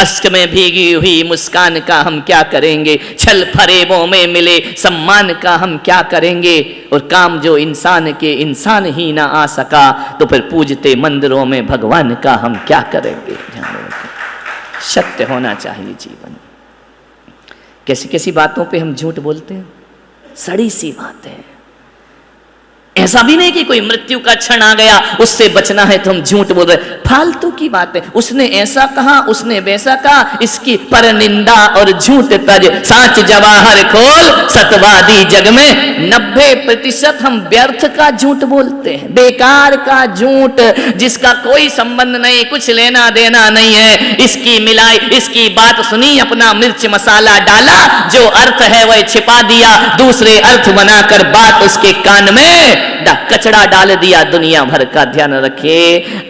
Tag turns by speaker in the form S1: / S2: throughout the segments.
S1: अश्क में भीगी हुई मुस्कान का हम क्या करेंगे, छल फरेबों में मिले सम्मान का हम क्या करेंगे, और काम जो इंसान के इंसान ही ना आ सका तो फिर पूजते मंदिरों में भगवान का हम क्या करेंगे। सत्य होना चाहिए जीवन। कैसी कैसी बातों पे हम झूठ बोलते हैं, सड़ी सी बातें। ऐसा भी नहीं कि कोई मृत्यु का क्षण आ गया उससे बचना है तो हम झूठ बोल रहे, फालतू की बातें। उसने ऐसा कहा, उसने वैसा कहा, इसकी पर निंदा और झूठ तज, साच जवाहर खोल सतवादी जग में। 90% हम व्यर्थ का झूठ बोलते हैं, बेकार का झूठ, जिसका कोई संबंध नहीं, कुछ लेना देना नहीं है। इसकी मिलाई, इसकी बात सुनी, अपना मिर्च मसाला डाला, जो अर्थ है वह छिपा दिया, दूसरे अर्थ बनाकर बात उसके कान में कचड़ा डाल दिया। दुनिया भर का ध्यान रखे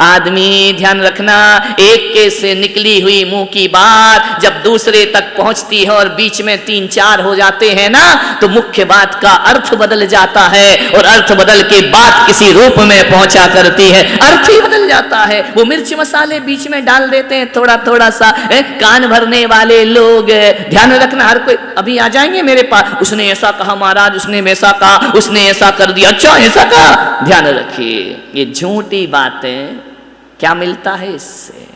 S1: आदमी, ध्यान रखना, एक के से निकली हुई मुंह की बात जब दूसरे तक पहुंचती है और बीच में 3-4 हो जाते हैं ना, तो मुख्य बात का अर्थ बदल जाता है, और अर्थ बदल के बात किसी रूप में पहुंचा करती है, अर्थ ही बदल जाता है। वो मिर्च मसाले बीच में डाल देते हैं थोड़ा थोड़ा सा, कान भरने वाले लोग। ध्यान रखना, हर कोई अभी आ जाएंगे मेरे पास, उसने ऐसा कहा महाराज, उसने वैसा कहा, उसने ऐसा कर दिया, अच्छा ऐसा कहा। ध्यान रखिए, ये झूठी बातें, क्या मिलता है इससे,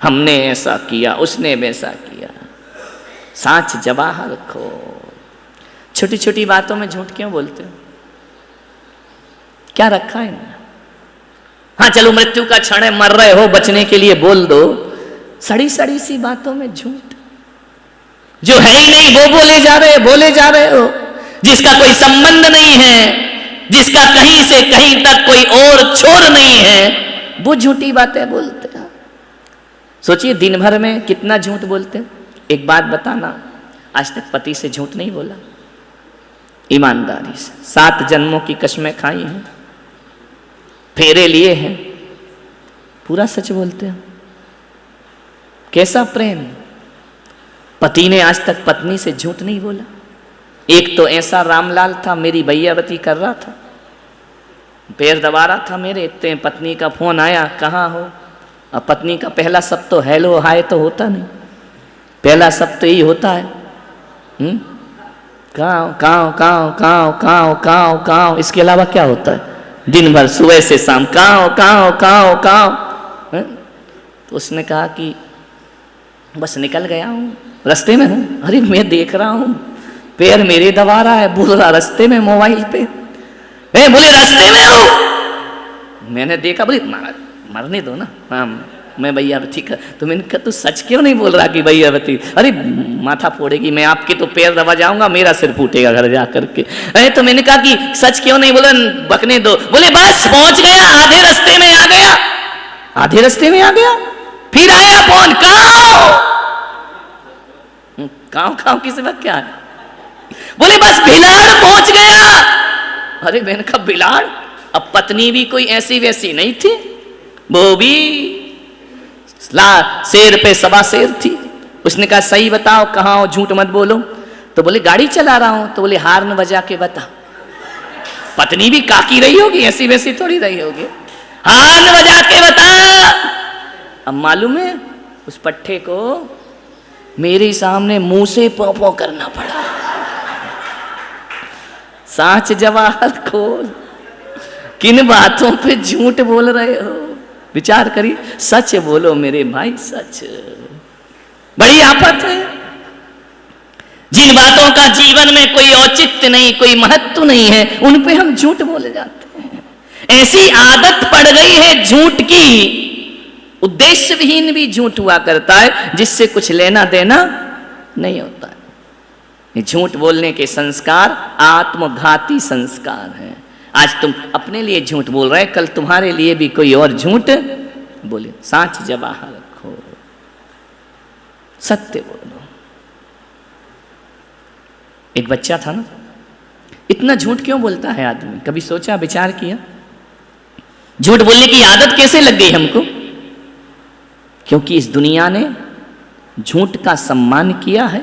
S1: हमने ऐसा किया, उसने वैसा किया। साच जवाहर खो। छोटी छोटी बातों में झूठ क्यों बोलते हो, क्या रखा है इनमें? हाँ चलो मृत्यु का क्षण है, मर रहे हो, बचने के लिए बोल दो। सड़ी सड़ी सी बातों में झूठ, जो है ही नहीं वो बोले जा रहे हो, जिसका कोई संबंध नहीं है, जिसका कहीं से कहीं तक कोई और छोर नहीं है, वो झूठी बातें बोलते हैं। सोचिए दिन भर में कितना झूठ बोलते हैं। एक बात बताना, आज तक पति से झूठ नहीं बोला, ईमानदारी से 7 जन्मों की कसमें खाई हैं, फेरे लिए हैं, पूरा सच बोलते हैं। कैसा प्रेम, पति ने आज तक पत्नी से झूठ नहीं बोला। एक तो ऐसा रामलाल था, मेरी भैयावती कर रहा था, पैर दबा रहा था मेरे, इतने पत्नी का फोन आया, कहाँ हो। अब पत्नी का पहला शब्द तो हेलो हाय तो होता नहीं, पहला शब्द तो यही होता है, काव काव काव काव काव काव काव, इसके अलावा क्या होता है दिन भर सुबह से शाम, काव काव काव काव। तो उसने कहा कि बस निकल गया हूँ, रास्ते में हूँ। अरे मैं देख रहा हूँ पैर मेरे दबा रहा है, बोल रहा रास्ते में मोबाइल पे। बोले रास्ते में हो, मैंने देखा, बोले मरने दो ना। हाँ मैं भैयावती का, तो मैंने कहा तू सच क्यों नहीं बोल रहा कि भैयावती? अरे माथा फोड़ेगी, मैं आपके तो पैर दबा जाऊंगा, मेरा सिर फूटेगा घर जा करके। अरे तो मैंने कहा कि सच क्यों नहीं बोला, बकने दो। बोले बस पहुंच गया, आधे रास्ते में आ गया, आधे रास्ते में आ गया। फिर आया फोन, काव काव किस वक्त क्या है? बोले बस भिलाड़ पहुंच गया। अरे मैंने कहा भिलाड़? अब पत्नी भी कोई ऐसी वैसी नहीं थी, वो भी शेर पे सवा शेर थी। उसने कहा सही बताओ कहाँ हो, झूठ मत बोलो। तो बोले गाड़ी चला रहा हूं। तो बोले हार्न बजा के बता। पत्नी भी काकी रही होगी, ऐसी वैसी थोड़ी रही होगी, हार्न बजा के बता। अब मालूम है उस पट्टे को मेरे सामने मुंह से पौ पौ करना पड़ा। साच जवाहर खोल, किन बातों पे झूठ बोल रहे हो, विचार करिए। सच बोलो मेरे भाई, सच। बड़ी आफत है जिन बातों का जीवन में कोई औचित्य नहीं, कोई महत्व नहीं है, उन पे हम झूठ बोले जाते हैं। ऐसी आदत पड़ गई है झूठ की, उद्देश्य विहीन भी झूठ हुआ करता है, जिससे कुछ लेना देना नहीं होता है। ये झूठ बोलने के संस्कार आत्मघाती संस्कार हैं। आज तुम अपने लिए झूठ बोल रहे, कल तुम्हारे लिए भी कोई और झूठ बोले। साच जवाहर रखो, सत्य बोलो। एक बच्चा था ना, इतना झूठ क्यों बोलता है आदमी? कभी सोचा, विचार किया? झूठ बोलने की आदत कैसे लग गई हमको? क्योंकि इस दुनिया ने झूठ का सम्मान किया है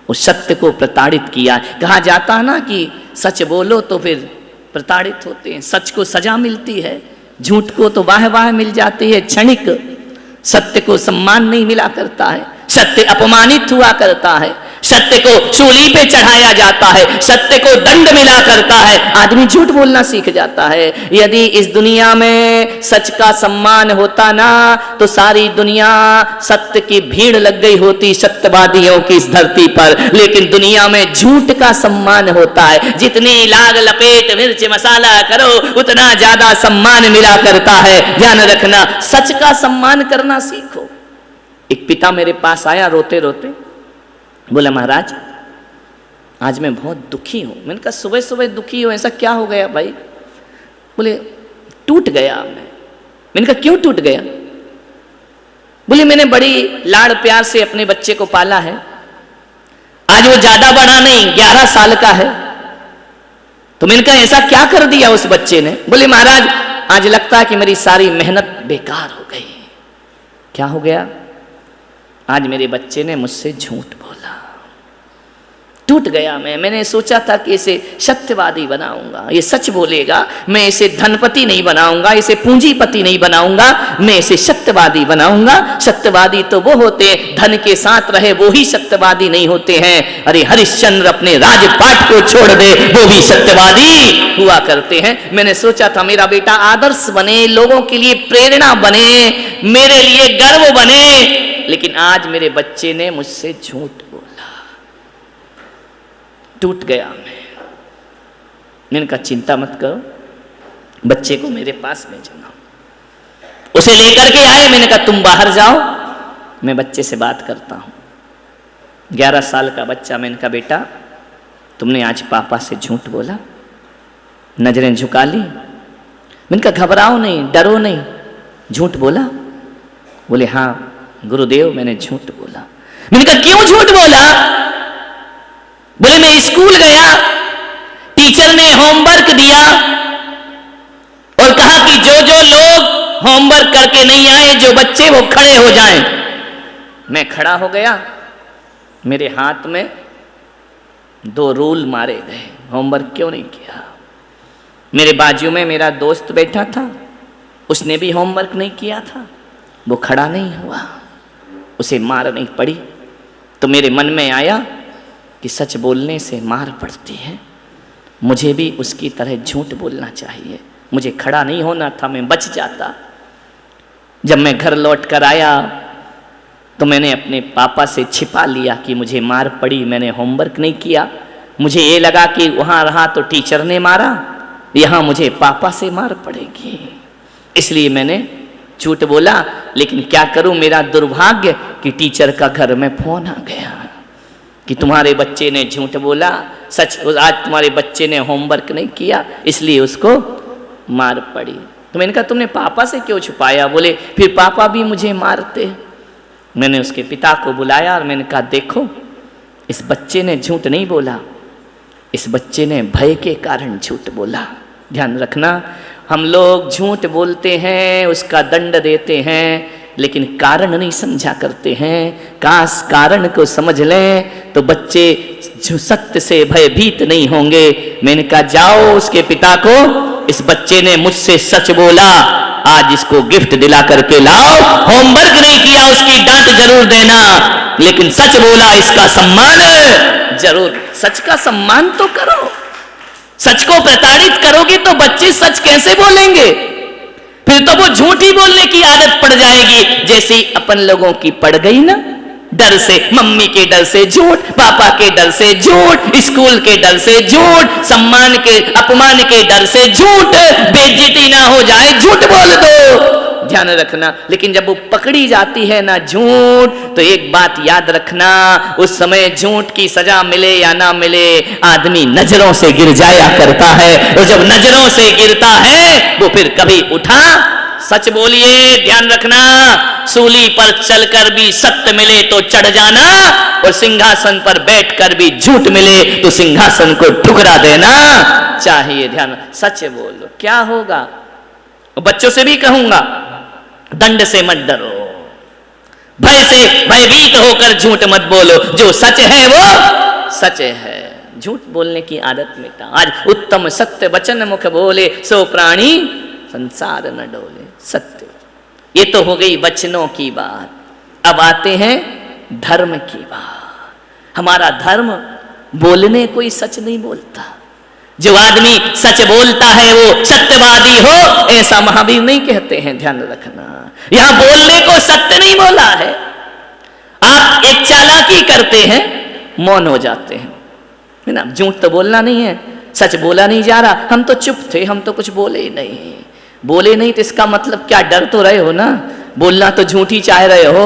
S1: और सत्य को प्रताड़ित किया है। कहा जाता है ना कि सच बोलो तो फिर प्रताड़ित होते हैं, सच को सजा मिलती है, झूठ को तो वाह वाह मिल जाती है क्षणिक, सत्य को सम्मान नहीं मिला करता है। सत्य अपमानित हुआ करता है, सत्य को सूली पे चढ़ाया जाता है, सत्य को दंड मिला करता है, आदमी झूठ बोलना सीख जाता है। यदि इस दुनिया में सच का सम्मान होता ना तो सारी दुनिया सत्य की भीड़ लग गई होती सत्यवादियों की इस धरती पर, लेकिन दुनिया में झूठ का सम्मान होता है। जितनी लाग लपेट मिर्च मसाला करो उतना ज्यादा सम्मान मिला करता है। ध्यान रखना, सच का सम्मान करना सीखो। एक पिता मेरे पास आया रोते रोते, बोला महाराज आज मैं बहुत दुखी हूं। मैंने कहा सुबह सुबह दुखी हो, ऐसा क्या हो गया भाई? बोले टूट गया मैं। मैंने कहा क्यों टूट गया? बोले मैंने बड़ी लाड़ प्यार से अपने बच्चे को पाला है, आज वो ज्यादा बड़ा नहीं 11 साल का है। तो मैंने कहा ऐसा क्या कर दिया उस बच्चे ने? बोले महाराज आज लगता है कि मेरी सारी मेहनत बेकार हो गई। क्या हो गया? आज मेरे बच्चे ने मुझसे झूठ बोला, टूट गया मैंने सोचा था कि इसे सत्यवादी बनाऊंगा, ये सच बोलेगा, मैं इसे धनपति नहीं बनाऊंगा, इसे पूंजीपति नहीं बनाऊंगा, मैं इसे सत्यवादी बनाऊंगा। सत्यवादी तो वो होते हैं धन के साथ रहे, वो ही सत्यवादी नहीं होते हैं। अरे हरिश्चंद्र अपने राजपाट को छोड़ दे, वो भी सत्यवादी हुआ करते हैं। मैंने सोचा था मेरा बेटा आदर्श बने, लोगों के लिए प्रेरणा बने, मेरे लिए गर्व बने, लेकिन आज मेरे बच्चे ने मुझसे झूठ बोला, टूट गया मैंने कहा चिंता मत करो, बच्चे को मेरे पास भेजना। उसे लेकर के आए, मैंने कहा तुम बाहर जाओ, मैं बच्चे से बात करता हूं। 11 साल का बच्चा। मैंने कहा बेटा तुमने आज पापा से झूठ बोला, नजरें झुका ली। मैंने कहा घबराओ नहीं, डरो नहीं, झूठ बोला? बोले हाँ गुरुदेव मैंने झूठ बोला। मैंने कहा क्यों झूठ बोला? बोले मैं स्कूल गया, टीचर ने होमवर्क दिया और कहा कि जो जो लोग होमवर्क करके नहीं आए, जो बच्चे वो खड़े हो जाएं। मैं खड़ा हो गया, मेरे हाथ में 2 रूल मारे गए, होमवर्क क्यों नहीं किया। मेरे बाजू में मेरा दोस्त बैठा था, उसने भी होमवर्क नहीं किया था, वो खड़ा नहीं हुआ, उसे मार नहीं पड़ी। तो मेरे मन में आया कि सच बोलने से मार पड़ती है, मुझे भी उसकी तरह झूठ बोलना चाहिए। मुझे खड़ा नहीं होना था, मैं बच जाता। जब मैं घर लौट कर आया तो मैंने अपने पापा से छिपा लिया कि मुझे मार पड़ी, मैंने होमवर्क नहीं किया। मुझे ये लगा कि वहाँ रहा तो टीचर ने मारा, यहाँ मुझे पापा से मार पड़ेगी, इसलिए मैंने झूठ बोला। लेकिन क्या करूं, मेरा दुर्भाग्य कि टीचर का घर में फोन आ गया कि तुम्हारे बच्चे ने झूठ बोला, सच आज तुम्हारे बच्चे ने होमवर्क नहीं किया, इसलिए उसको मार पड़ी। तो मैंने कहा तुमने पापा से क्यों छुपाया? बोले फिर पापा भी मुझे मारते। मैंने उसके पिता को बुलाया और मैंने कहा देखो इस बच्चे ने झूठ नहीं बोला, इस बच्चे ने भय के कारण झूठ बोला। ध्यान रखना, हम लोग झूठ बोलते हैं, उसका दंड देते हैं, लेकिन कारण नहीं समझा करते हैं। काश कारण को समझ लें तो बच्चे सत्य से भयभीत नहीं होंगे। मैंने कहा जाओ उसके पिता को, इस बच्चे ने मुझसे सच बोला, आज इसको गिफ्ट दिला करके लाओ। होमवर्क नहीं किया उसकी डांट जरूर देना, लेकिन सच बोला इसका सम्मान जरूर। सच का सम्मान तो करो। सच को प्रताड़ित करोगे तो बच्चे सच कैसे बोलेंगे? फिर तो वो झूठ ही बोलने की आदत पड़ जाएगी, जैसी अपन लोगों की पड़ गई ना, डर से, मम्मी के डर से झूठ, पापा के डर से झूठ, स्कूल के डर से झूठ, सम्मान के अपमान के डर से झूठ, बेइज्जती ना हो जाए झूठ बोल दो। ध्यान रखना, लेकिन जब वो पकड़ी जाती है ना झूठ, तो एक बात याद रखना, उस समय झूठ की सजा मिले या ना मिले, आदमी नजरों से गिर जाया करता है, और जब नजरों से गिरता है वो फिर कभी उठा। सच बोलिए, ध्यान रखना, सूली पर चलकर भी सत्य मिले तो चढ़ जाना, और सिंहासन पर बैठकर भी झूठ मिले तो सिंहासन को ठुकरा देना चाहिए। ध्यान, सच बोलो, क्या होगा? बच्चों से भी कहूंगा, दंड से मत डरो, भय से भयभीत होकर झूठ मत बोलो, जो सच है वो सच है। झूठ बोलने की आदत मिटा। आज उत्तम सत्य वचन मुख बोले, सो प्राणी संसार न डोले। सत्य, ये तो हो गई वचनों की बात। अब आते हैं धर्म की बात। हमारा धर्म बोलने कोई सच नहीं बोलता। जो आदमी सच बोलता है वो सत्यवादी हो, ऐसा महावीर नहीं कहते हैं, ध्यान रखना। यहां बोलने को सत्य नहीं बोला है। आप एक चालाकी करते हैं, मौन हो जाते हैं, है ना। झूठ तो बोलना नहीं है, सच बोला नहीं जा रहा। हम तो चुप थे, हम तो कुछ बोले ही नहीं। बोले नहीं तो इसका मतलब क्या, डर तो रहे हो ना। बोलना तो झूठ ही चाह रहे हो,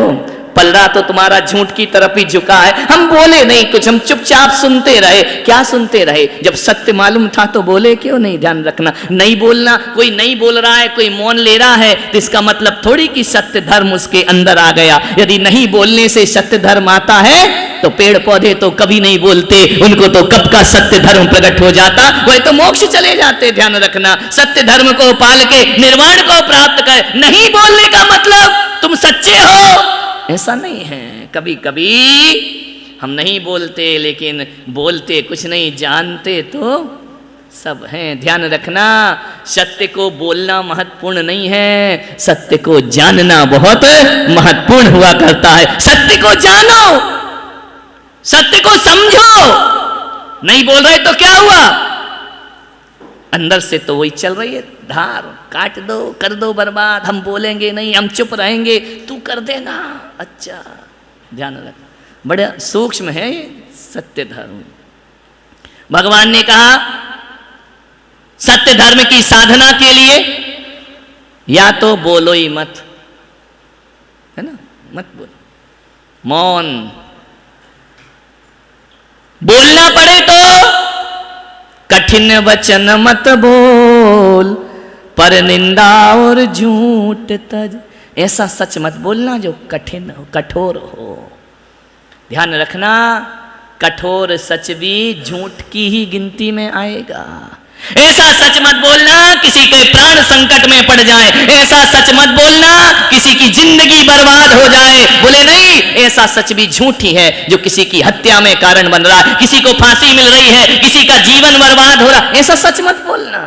S1: पलड़ा तो तुम्हारा झूठ की तरफ ही झुका है। हम बोले नहीं कुछ, हम चुपचाप सुनते रहे। क्या सुनते रहे? जब सत्य मालूम था तो बोले क्यों नहीं? ध्यान रखना। नहीं बोलना, कोई नहीं बोल रहा है, कोई मौन ले रहा है, तो इसका मतलब थोड़ी कि सत्य धर्म उसके अंदर आ गया। यदि नहीं बोलने से सत्य धर्म आता है तो पेड़ पौधे तो कभी नहीं बोलते, उनको तो कब का सत्य धर्म प्रकट हो जाता, वह तो मोक्ष चले जाते। ध्यान रखना। सत्य धर्म को पाल के निर्वाण को प्राप्त कर। नहीं बोलने का मतलब तुम सच्चे हो ऐसा नहीं है। कभी कभी हम नहीं बोलते, लेकिन बोलते कुछ नहीं, जानते तो सब हैं। ध्यान रखना। सत्य को बोलना महत्वपूर्ण नहीं है, सत्य को जानना बहुत महत्वपूर्ण हुआ करता है। सत्य को जानो, सत्य को समझो। नहीं बोल रहे तो क्या हुआ? अंदर से तो वही चल रही है धार, काट दो, कर दो बर्बाद। हम बोलेंगे नहीं, हम चुप रहेंगे, तू कर देना। अच्छा, ध्यान रख, बड़ा सूक्ष्म है ये सत्य धर्म। भगवान ने कहा सत्य धर्म की साधना के लिए या तो बोलो ही मत, है ना, मत बोलो, मौन। बोलना पड़े तो कठिन वचन मत बोल, पर निंदा और झूठ तज। ऐसा सच मत बोलना जो कठिन हो, कठोर हो। ध्यान रखना, कठोर सच भी झूठ की ही गिनती में आएगा। ऐसा सच मत बोलना किसी के प्राण संकट में पड़ जाए। ऐसा सच मत बोलना किसी की जिंदगी बर्बाद हो जाए। बोले नहीं, ऐसा सच भी झूठी है जो किसी की हत्या में कारण बन रहा है, किसी को फांसी मिल रही है, किसी का जीवन बर्बाद हो रहा। ऐसा सच मत बोलना,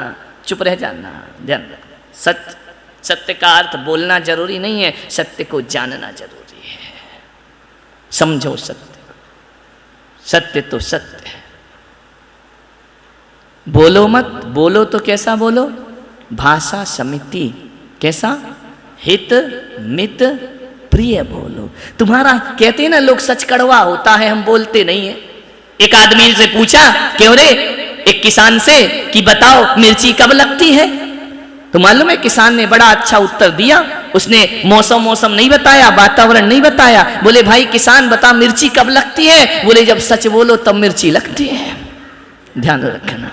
S1: चुप रह जाना। ध्यान रखना। सत्य का अर्थ बोलना जरूरी नहीं है, सत्य को जानना जरूरी है। समझो सत्य, सत्य तो सत्य है। बोलो मत, बोलो तो कैसा बोलो? भाषा समिति, कैसा? हित मित प्रिय बोलो। तुम्हारा कहते हैं ना लोग, सच कड़वा होता है, हम बोलते नहीं है। एक आदमी से पूछा, क्यों रे, एक किसान से कि बताओ मिर्ची कब लगती है? तो मालूम है किसान ने बड़ा अच्छा उत्तर दिया। उसने मौसम नहीं बताया, वातावरण नहीं बताया। बोले भाई किसान बता मिर्ची कब लगती है? बोले जब सच बोलो तब मिर्ची लगती है। ध्यान रखना।